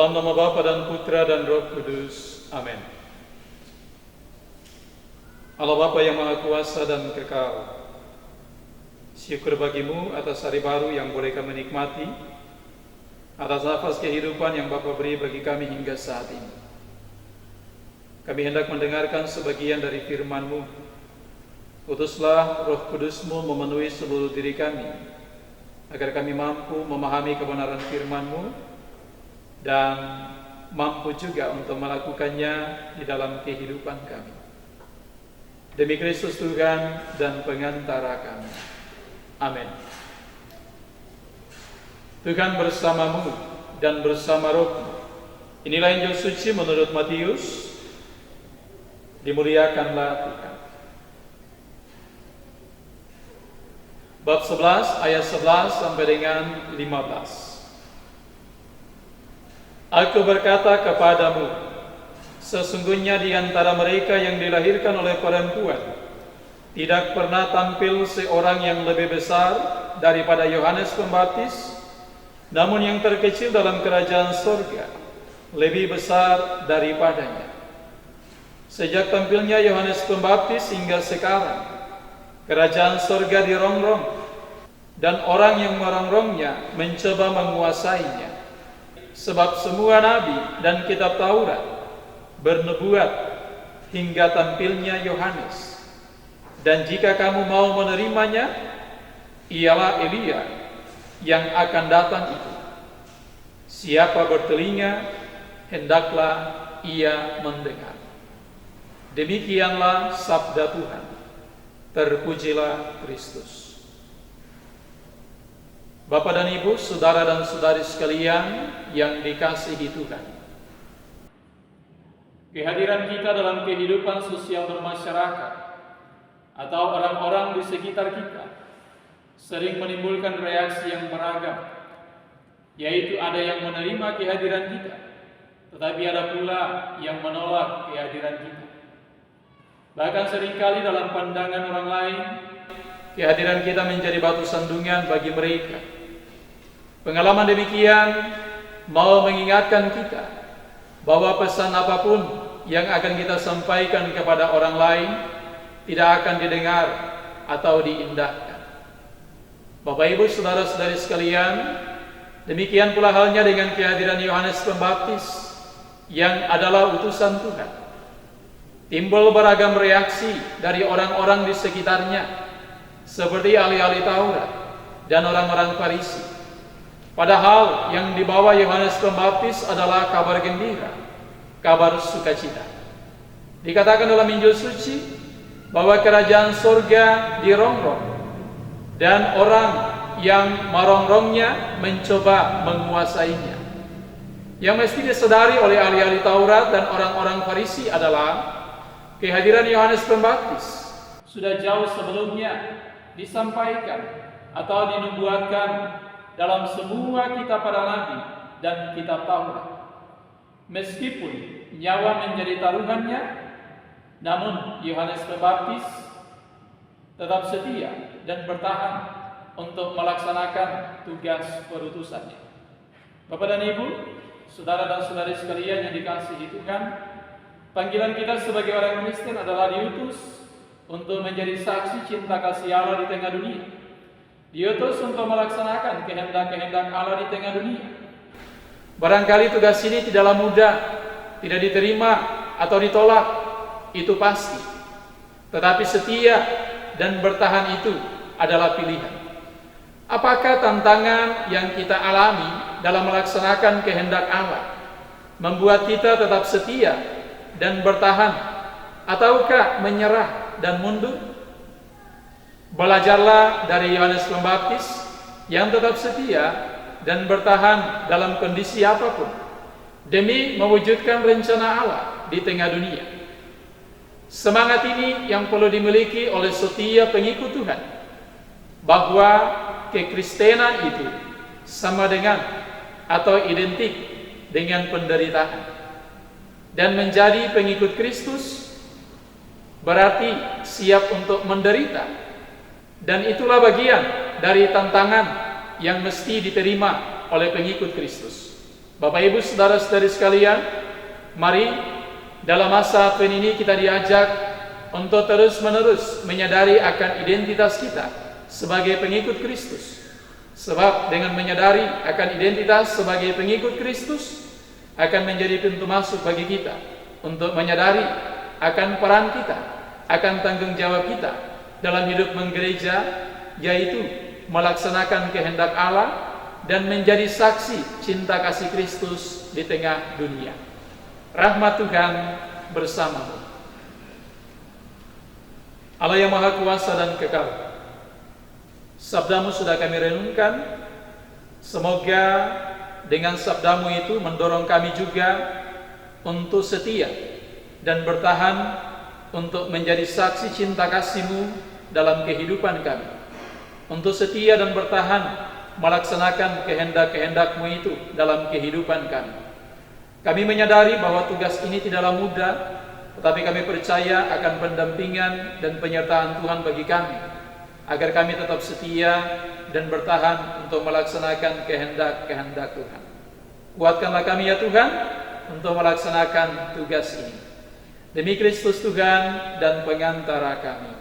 Dalam nama Bapa dan Putra dan Roh Kudus. Amin. Allah Bapa yang Maha Kuasa dan Kekal, syukur bagimu atas hari baru yang boleh kami nikmati, atas nafas kehidupan yang Bapa beri bagi kami hingga saat ini. Kami hendak mendengarkan sebagian dari firman-Mu. Utuslah Roh Kudus-Mu memenuhi seluruh diri kami, agar kami mampu memahami kebenaran firman-Mu dan mampu juga untuk melakukannya di dalam kehidupan kami. Demi Kristus Tuhan dan pengantara kami. Amin. Tuhan bersamamu dan bersama rohmu. Inilah Injil suci menurut Matius. Dimuliakanlah Tuhan. Bab 11 ayat 11 sampai dengan 15. Aku berkata kepadamu, sesungguhnya di antara mereka yang dilahirkan oleh perempuan, tidak pernah tampil seorang yang lebih besar daripada Yohanes Pembaptis, namun yang terkecil dalam kerajaan surga lebih besar daripadanya. Sejak tampilnya Yohanes Pembaptis hingga sekarang, kerajaan surga dirongrong, dan orang yang merongrongnya mencoba menguasainya. Sebab semua nabi dan kitab Taurat bernubuat hingga tampilnya Yohanes. Dan jika kamu mau menerimanya, ialah Elia yang akan datang itu. Siapa bertelinga, hendaklah ia mendengar. Demikianlah sabda Tuhan. Terpujilah Kristus. Bapak dan Ibu, saudara dan saudari sekalian yang dikasihi Tuhan. Kehadiran kita dalam kehidupan sosial bermasyarakat atau orang-orang di sekitar kita sering menimbulkan reaksi yang beragam, yaitu ada yang menerima kehadiran kita, tetapi ada pula yang menolak kehadiran kita. Bahkan seringkali dalam pandangan orang lain, kehadiran kita menjadi batu sandungan bagi mereka. Pengalaman demikian mau mengingatkan kita bahwa pesan apapun yang akan kita sampaikan kepada orang lain tidak akan didengar atau diindahkan. Bapak Ibu, saudara-saudari sekalian, demikian pula halnya dengan kehadiran Yohanes Pembaptis yang adalah utusan Tuhan. Timbul beragam reaksi dari orang-orang di sekitarnya, seperti ahli-ahli Taurat dan orang-orang Farisi. Padahal yang dibawa Yohanes Pembaptis adalah kabar gembira, kabar sukacita. Dikatakan dalam Injil suci bahwa kerajaan surga dirongrong dan orang yang merongrongnya mencoba menguasainya. Yang mesti disadari oleh ahli-ahli Taurat dan orang-orang Farisi adalah kehadiran Yohanes Pembaptis sudah jauh sebelumnya disampaikan atau dinubuatkan dalam semua kitab para nabi dan kitab Taurat. Meskipun nyawa menjadi taruhannya, namun Yohanes Pembaptis tetap setia dan bertahan untuk melaksanakan tugas perutusannya. Bapak dan Ibu, saudara dan saudari sekalian yang dikasihi Tuhan, panggilan kita sebagai orang Kristen adalah diutus untuk menjadi saksi cinta kasih Allah di tengah dunia. Diutus untuk melaksanakan kehendak-kehendak Allah di tengah dunia. Barangkali tugas ini tidaklah mudah, tidak diterima atau ditolak, itu pasti. Tetapi setia dan bertahan itu adalah pilihan. Apakah tantangan yang kita alami dalam melaksanakan kehendak Allah membuat kita tetap setia dan bertahan, ataukah menyerah dan mundur? Belajarlah dari Yohanes Pembaptis yang tetap setia dan bertahan dalam kondisi apapun demi mewujudkan rencana Allah di tengah dunia. Semangat ini yang perlu dimiliki oleh setiap pengikut Tuhan, bahwa kekristenan itu sama dengan atau identik dengan penderitaan. Dan menjadi pengikut Kristus berarti siap untuk menderita. Dan itulah bagian dari tantangan yang mesti diterima oleh pengikut Kristus. Bapak Ibu saudara-saudari sekalian, mari dalam masa Advent ini kita diajak untuk terus-menerus menyadari akan identitas kita sebagai pengikut Kristus. Sebab dengan menyadari akan identitas sebagai pengikut Kristus akan menjadi pintu masuk bagi kita untuk menyadari akan peran kita, akan tanggung jawab kita dalam hidup menggereja, yaitu melaksanakan kehendak Allah dan menjadi saksi cinta kasih Kristus di tengah dunia. Rahmat Tuhan bersamamu. Allah yang Maha Kuasa dan Kekal, sabdamu sudah kami renungkan. Semoga dengan sabdamu itu mendorong kami juga untuk setia dan bertahan untuk menjadi saksi cinta kasih-Mu dalam kehidupan kami. Untuk setia dan bertahan melaksanakan kehendak-kehendak-Mu itu dalam kehidupan kami. Kami menyadari bahwa tugas ini tidaklah mudah, tetapi kami percaya akan pendampingan dan penyertaan Tuhan bagi kami, agar kami tetap setia dan bertahan untuk melaksanakan kehendak-kehendak Tuhan. Kuatkanlah kami ya Tuhan untuk melaksanakan tugas ini. Demi Kristus Tuhan dan pengantara kami.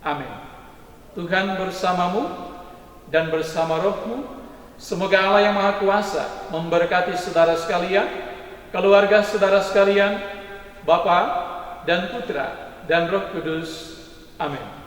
Amin. Tuhan bersamamu dan bersama rohmu. Semoga Allah yang Maha Kuasa memberkati saudara sekalian, keluarga saudara sekalian, Bapa dan Putra dan Roh Kudus. Amin.